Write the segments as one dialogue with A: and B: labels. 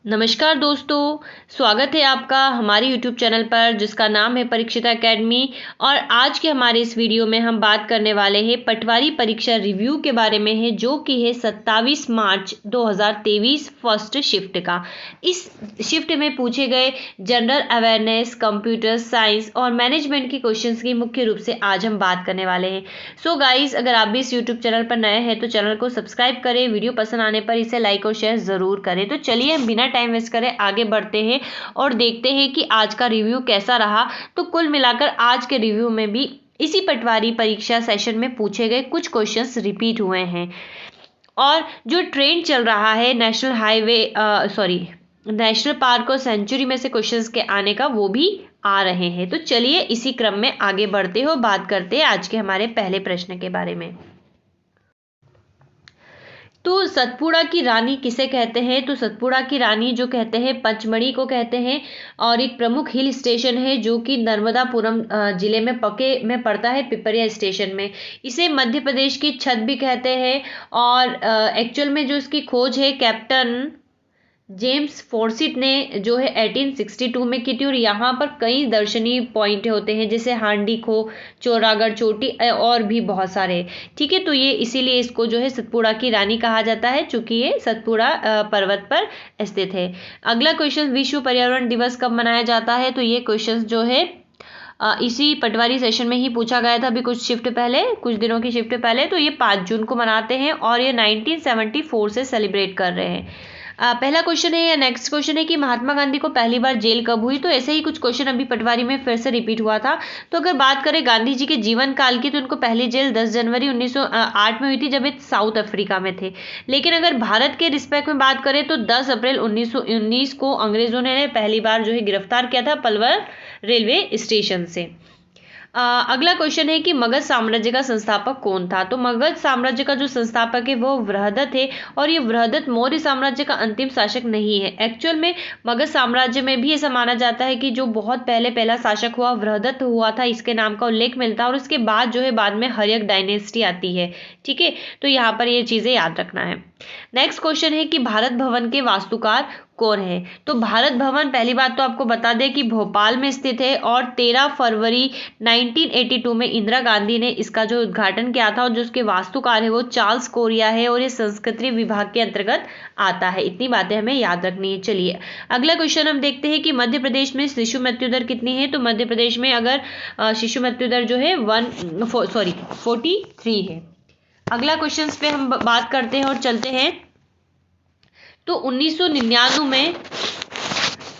A: नमस्कार दोस्तों, स्वागत है आपका हमारे YouTube चैनल पर जिसका नाम है परीक्षिता एकेडमी। और आज के हमारे इस वीडियो में हम बात करने वाले हैं पटवारी परीक्षा रिव्यू के बारे में है, जो कि है 27 मार्च 2023 फर्स्ट शिफ्ट का। इस शिफ्ट में पूछे गए जनरल अवेयरनेस, कंप्यूटर साइंस और मैनेजमेंट के क्वेश्चंस की मुख्य रूप से आज हम बात करने वाले हैं। सो गाइस, अगर आप भी इस YouTube चैनल पर नए हैं तो चैनल को सब्सक्राइब करें, वीडियो पसंद आने पर इसे लाइक और शेयर ज़रूर करें। तो चलिए हम बिना टाइम वेस्ट करें आगे बढ़ते हैं और देखते हैं कि आज का रिव्यू कैसा रहा। तो कुल मिलाकर आज के रिव्यू में भी इसी पटवारी परीक्षा सेशन में पूछे गए कुछ क्वेश्चंस रिपीट हुए हैं और जो ट्रेंड चल रहा है नेशनल पार्क और सेंचुरी में से क्वेश्चंस के आने का, वो भी आ रहे हैं। तो चलिए इसी क्रम में आगे बढ़ते हो, बात करते हैं आज के हमारे पहले प्रश्न के बारे में। तो सतपुड़ा की रानी किसे कहते हैं? तो सतपुड़ा की रानी जो कहते हैं पचमढ़ी को कहते हैं और एक प्रमुख हिल स्टेशन है जो कि नर्मदापुरम जिले में पड़ता है, पिपरिया स्टेशन में। इसे मध्य प्रदेश की छत भी कहते हैं और एक्चुअल में जो इसकी खोज है कैप्टन जेम्स फॉर्सिट ने जो है 1862 में की थी। और यहाँ पर कई दर्शनीय पॉइंट होते हैं जैसे हांडी खो, चौरागढ़ चोटी और भी बहुत सारे। ठीक है, तो ये इसीलिए इसको जो है सतपुड़ा की रानी कहा जाता है, चूंकि ये सतपुड़ा पर्वत पर स्थित है। अगला क्वेश्चन, विश्व पर्यावरण दिवस कब मनाया जाता है? तो ये क्वेश्चन जो है इसी पटवारी सेशन में ही पूछा गया था, अभी कुछ दिनों की शिफ्ट पहले। तो ये 5 जून को मनाते हैं और ये 1974 से सेलिब्रेट कर रहे हैं। पहला क्वेश्चन है या नेक्स्ट क्वेश्चन है कि महात्मा गांधी को पहली बार जेल कब हुई? तो ऐसे ही कुछ क्वेश्चन अभी पटवारी में फिर से रिपीट हुआ था। तो अगर बात करें गांधी जी के जीवन काल की, तो उनको पहली जेल 10 जनवरी 1908 में हुई थी, जब ये साउथ अफ्रीका में थे। लेकिन अगर भारत के रिस्पेक्ट में बात करें तो 10 अप्रैल 1919 को अंग्रेजों ने पहली बार जो है गिरफ्तार किया था पलवल रेलवे स्टेशन से। अगला क्वेश्चन है कि मगध साम्राज्य का संस्थापक कौन था? तो मगध साम्राज्य का जो संस्थापक है वो वृहदत है और ये वृहदत मौर्य साम्राज्य का अंतिम शासक नहीं है। एक्चुअल में मगध साम्राज्य में भी ऐसा माना जाता है कि जो बहुत पहला शासक हुआ वृहदत हुआ था, इसके नाम का उल्लेख मिलता है। और उसके बाद जो है बाद में हर्यक डायनेस्टी आती है। ठीक है, तो यहाँ पर ये चीजें याद रखना है। नेक्स्ट क्वेश्चन है कि भारत भवन के वास्तुकार कौन है? तो भारत भवन पहली बात तो आपको बता दें कि भोपाल में स्थित है और 13 फरवरी 1982 में इंदिरा गांधी ने इसका जो उद्घाटन किया था। और जो उसके वास्तुकार है वो चार्ल्स कोरिया है और ये संस्कृति विभाग के अंतर्गत आता है। इतनी बातें हमें याद रखनी है। चलिए अगला क्वेश्चन हम देखते हैं कि मध्य प्रदेश में शिशु मृत्यु दर कितनी है? तो मध्य प्रदेश में अगर शिशु मृत्यु दर जो है 43 है। अगला क्वेश्चन पे हम बात करते हैं और चलते हैं। तो 1999 में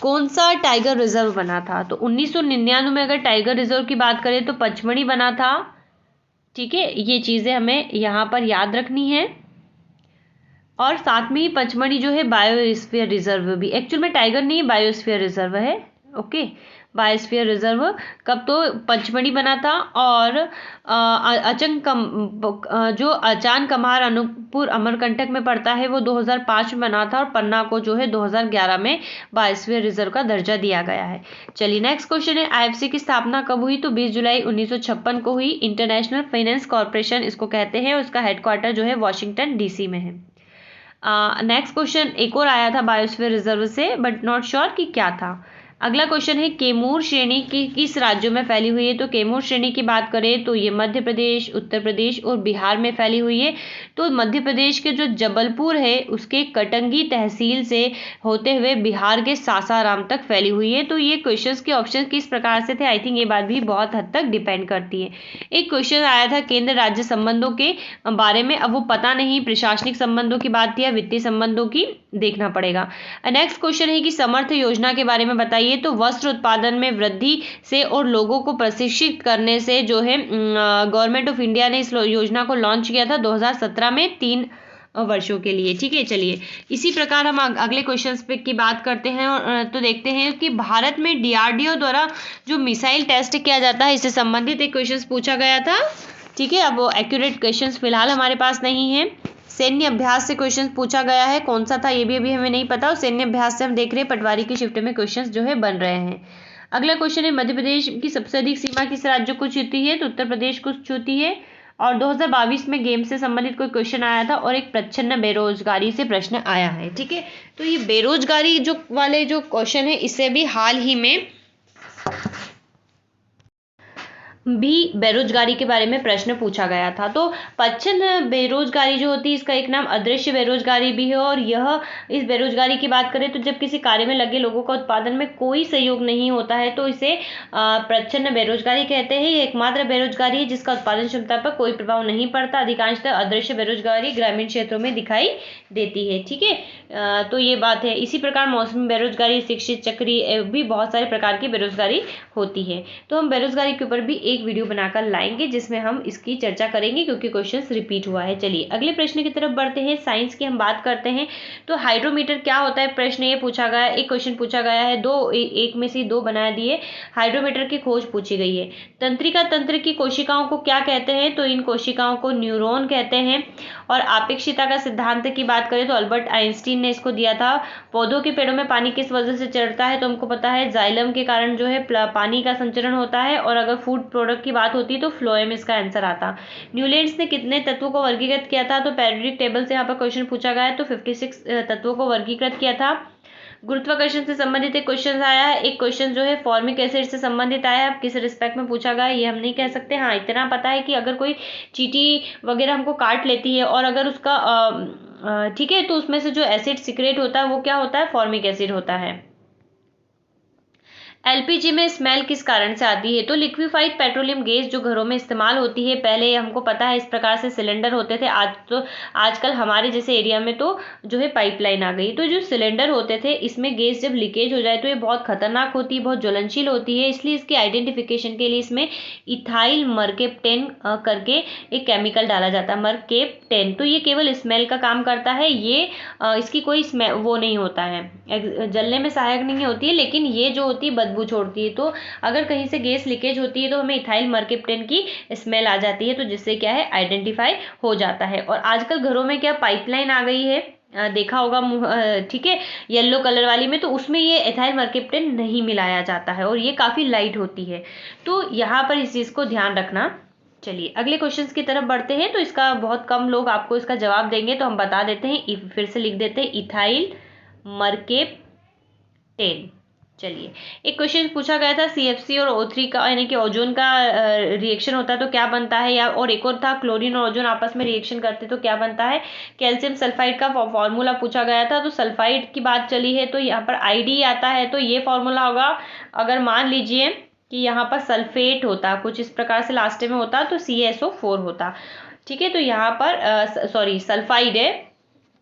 A: कौन सा टाइगर रिजर्व बना था? तो 1999 में अगर टाइगर रिजर्व की बात करें तो पचमढ़ी बना था। ठीक है, ये चीजें हमें यहाँ पर याद रखनी है। और साथ में ही पचमढ़ी जो है बायोस्फीयर रिजर्व भी, एक्चुअल में टाइगर नहीं बायोस्फीयर रिजर्व है। ओके, बायोस्फीयर रिजर्व कब? तो पचमढ़ी बना था। और जो अचान कमार अनूपपुर अमरकंटक में पड़ता है वो 2005 में बना था और पन्ना को जो है 2011 में बायोस्फीयर रिजर्व का दर्जा दिया गया है। चलिए नेक्स्ट क्वेश्चन है, आईएफसी की स्थापना कब हुई? तो 20 जुलाई 1956 को हुई। इंटरनेशनल फाइनेंस कॉर्पोरेशन इसको कहते हैं, उसका हेडक्वार्टर जो है वॉशिंगटन डीसी में है। नेक्स्ट क्वेश्चन एक और आया था बायोस्फीयर रिजर्व से, बट नॉट श्योर कि क्या था। अगला क्वेश्चन है कैमूर श्रेणी की किस राज्यों में फैली हुई है? तो कैमूर श्रेणी की बात करें तो ये मध्य प्रदेश, उत्तर प्रदेश और बिहार में फैली हुई है। तो मध्य प्रदेश के जो जबलपुर है उसके कटंगी तहसील से होते हुए बिहार के सासाराम तक फैली हुई है। तो ये क्वेश्चंस के ऑप्शन किस प्रकार से थे, आई थिंक ये बात भी बहुत हद तक डिपेंड करती है। एक क्वेश्चन आया था केंद्र राज्य संबंधों के बारे में, अब वो पता नहीं प्रशासनिक संबंधों की बात थी या वित्तीय संबंधों की, देखना पड़ेगा। नेक्स्ट क्वेश्चन है कि समर्थ योजना के बारे में बताइए। तो वस्त्र उत्पादन में वृद्धि से और लोगों को प्रशिक्षित करने से जो है गवर्नमेंट ऑफ इंडिया ने इस योजना को लॉन्च किया था 2017 में 3 वर्षों के लिए। ठीक है, चलिए इसी प्रकार हम अगले क्वेश्चंस पे की बात करते हैं और तो देखते हैं कि भारत में डीआरडीओ द्वारा जो मिसाइल टेस्ट किया जाता है इससे संबंधित एक क्वेश्चन पूछा गया था। ठीक है, अब वो एक्यूरेट क्वेश्चंस फिलहाल हमारे पास नहीं है। सैन्य अभ्यास से क्वेश्चन पूछा गया है, कौन सा था ये भी अभी हमें नहीं पता। और सैन्य अभ्यास से हम देख रहे हैं पटवारी की शिफ्ट में क्वेश्चंस जो है बन रहे हैं। अगला क्वेश्चन है मध्य प्रदेश की सबसे अधिक सीमा किस राज्य को छूती है? तो उत्तर प्रदेश को छूती है। और 2022 में गेम्स से संबंधित कोई क्वेश्चन आया था और एक प्रच्छन्न बेरोजगारी से प्रश्न आया है। ठीक है, तो ये बेरोजगारी जो वाले जो क्वेश्चन है इससे भी हाल ही में भी बेरोजगारी के बारे में प्रश्न पूछा गया था। तो प्रच्छन्न बेरोजगारी जो होती है इसका एक नाम अदृश्य बेरोजगारी भी है, और यह इस बेरोजगारी की बात करें तो जब किसी कार्य में लगे लोगों का उत्पादन में कोई सहयोग नहीं होता है तो इसे प्रच्छन्न बेरोजगारी कहते हैं। ये एकमात्र बेरोजगारी है जिसका उत्पादन क्षमता पर कोई प्रभाव नहीं पड़ता। अधिकांशतः अदृश्य बेरोजगारी ग्रामीण क्षेत्रों में दिखाई देती है। ठीक है, तो ये बात है। इसी प्रकार मौसमी बेरोजगारी, शिक्षित चक्रीय भी बहुत सारे प्रकार की बेरोजगारी होती है। तो हम बेरोजगारी के ऊपर भी एक वीडियो बनाकर लाएंगे जिसमें हम इसकी चर्चा करेंगे क्योंकि क्वेश्चंस रिपीट हुआ है। चलिए अगले प्रश्न की तरफ बढ़ते हैं। साइंस की हम बात करते हैं। तो हाइड्रोमीटर क्या होता है, प्रश्न ये पूछा गया, एक क्वेश्चन पूछा गया है, एक में से दो बना दिए। हाइड्रोमीटर की खोज पूछी गई है। तंत्रिका तंत्र की कोशिकाओं को क्या कहते हैं, तो इन कोशिकाओं को न्यूरॉन कहते हैं। और अपेक्षिता का सिद्धांत की बात करें तो अल्बर्ट आइंस्टीन ने इसको दिया था। पौधों के पेड़ों में पानी किस वजह से चढ़ता है, तो हमको पता है जाइलम के कारण जो है पानी का संचरण होता है। और अगर फूड प्रोडक्ट की बात होती तो फ्लोएम इसका आंसर आता। न्यूलैंड्स ने कितने तत्वों को वर्गीकृत किया था, तो पेरियोडिक टेबल से यहाँ पर क्वेश्चन पूछा गया है तो 56 तत्वों को वर्गीकृत किया था। गुरुत्वाकर्षण से संबंधित एक क्वेश्चन आया है। एक क्वेश्चन जो है फॉर्मिक एसिड से संबंधित आया है, अब किस रिस्पेक्ट में पूछा गया है ये हम नहीं कह सकते। हाँ इतना पता है कि अगर कोई चींटी वगैरह हमको काट लेती है और अगर उसका ठीक है, तो उसमें से जो एसिड सिक्रेट होता है वो क्या होता है, फॉर्मिक एसिड होता है। एलपीजी में स्मेल किस कारण से आती है, तो लिक्विफाइड पेट्रोलियम गैस जो घरों में इस्तेमाल होती है, पहले हमको पता है इस प्रकार से सिलेंडर होते थे, आजकल हमारे जैसे एरिया में तो जो है पाइपलाइन आ गई। तो जो सिलेंडर होते थे इसमें गैस जब लीकेज हो जाए तो ये बहुत खतरनाक होती है, बहुत ज्वलनशील होती है, इसलिए इसकी आइडेंटिफिकेशन के लिए इसमें इथाइल मर्केप्टेन करके एक केमिकल डाला जाता है, मर्केप्टेन। तो ये केवल स्मेल का काम करता है, ये इसकी कोई स्मेल वो नहीं होता है, जलने में सहायक नहीं होती है, लेकिन ये जो होती है बदबू छोड़ती है। तो अगर कहीं से गैस लीकेज होती है तो हमें इथाइल मर्केप्टेन की स्मेल आ जाती है, तो जिससे क्या है आइडेंटिफाई हो जाता है। और आजकल घरों में क्या पाइपलाइन आ गई है, देखा होगा, ठीक है, येलो कलर वाली में, तो उसमें ये एथाइल मर्केप्टेन नहीं मिलाया जाता है और ये काफ़ी लाइट होती है। तो यहाँ पर इस चीज़ को ध्यान रखना। चलिए अगले क्वेश्चंस की तरफ बढ़ते हैं। तो इसका बहुत कम लोग आपको इसका जवाब देंगे तो हम बता देते हैं, फिर से लिख देते हैं, इथाइल मर्केप्टेन। चलिए एक क्वेश्चन पूछा गया था, CFC और O3 का यानी कि ओजोन का रिएक्शन होता है तो क्या बनता है, या और एक और था क्लोरीन और ओजोन आपस में रिएक्शन करते तो क्या बनता है। कैल्शियम सल्फाइड का फॉर्मूला पूछा गया था, तो सल्फाइड की बात चली है तो यहाँ पर ID आता है, तो ये फॉर्मूला होगा, अगर मान लीजिए कि यहाँ पर सल्फेट होता, कुछ इस प्रकार से लास्ट में होता तो CaSO4 होता। ठीक है, तो यहाँ पर सॉरी सल्फाइड है,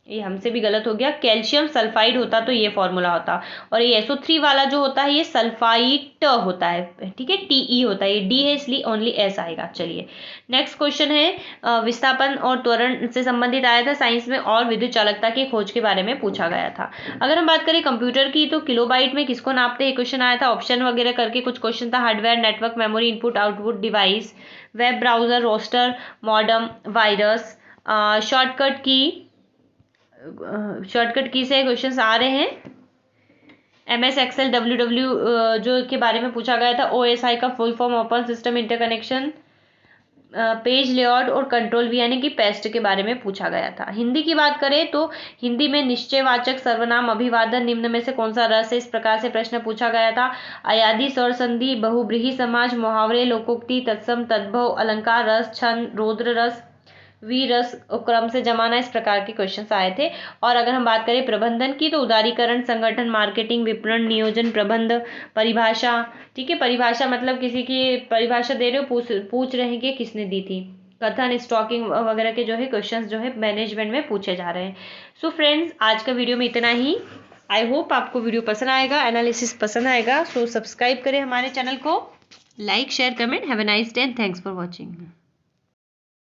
A: ये हमसे भी गलत हो गया, कैल्शियम सल्फाइड होता तो ये फॉर्मूला होता। और ये SO3 वाला जो होता है ये सल्फाइट होता है, ठीक है, TE होता है, ये D है इसलिए ओनली S आएगा। चलिए नेक्स्ट क्वेश्चन है, विस्थापन और त्वरण से संबंधित आया था साइंस में, और विद्युत चालकता की खोज के बारे में पूछा गया था। अगर हम बात करें कंप्यूटर की तो किलोबाइट में किसको नापते हैं, क्वेश्चन आया था, ऑप्शन वगैरह करके कुछ क्वेश्चन था। Hardware, network, memory, input output device, web browser, roster, modem, virus, shortcut key से क्वेश्चंस आ रहे हैं। MS एक्सेल, WW जो के बारे में पूछा गया था। OSI का full form open system interconnection, page layout और कंट्रोल V यानी कि पेस्ट के बारे में पूछा गया था। हिंदी की बात करें तो हिंदी में निश्चयवाचक सर्वनाम अभिवादन निम्न में से कौन सा रस है, इस प्रकार से प्रश्न पूछा गया था। अयादी, स्वर संधि, बहुब्रीहि समाज, मुहावरे, लोकोक्ति, तत्सम, तद्भव, अलंकार, रस, छंद, रौद्र रस, वी रस, क्रम से जमाना, इस प्रकार के क्वेश्चंस आए थे। और अगर हम बात करें प्रबंधन की तो उदारीकरण, संगठन, मार्केटिंग, विपणन, नियोजन, प्रबंध, परिभाषा। ठीक है, परिभाषा मतलब किसी की परिभाषा दे रहे हो, पूछ रहे हैं कि किसने दी थी। कथन, स्टॉकिंग वगैरह के जो है क्वेश्चंस जो है मैनेजमेंट में पूछे जा रहे हैं। सो फ्रेंड्स आज का वीडियो में इतना ही। आई होप आपको वीडियो पसंद आएगा, एनालिसिस पसंद आएगा। सो सब्सक्राइब करें हमारे चैनल को, like share comment. Have a nice day and thanks for watching.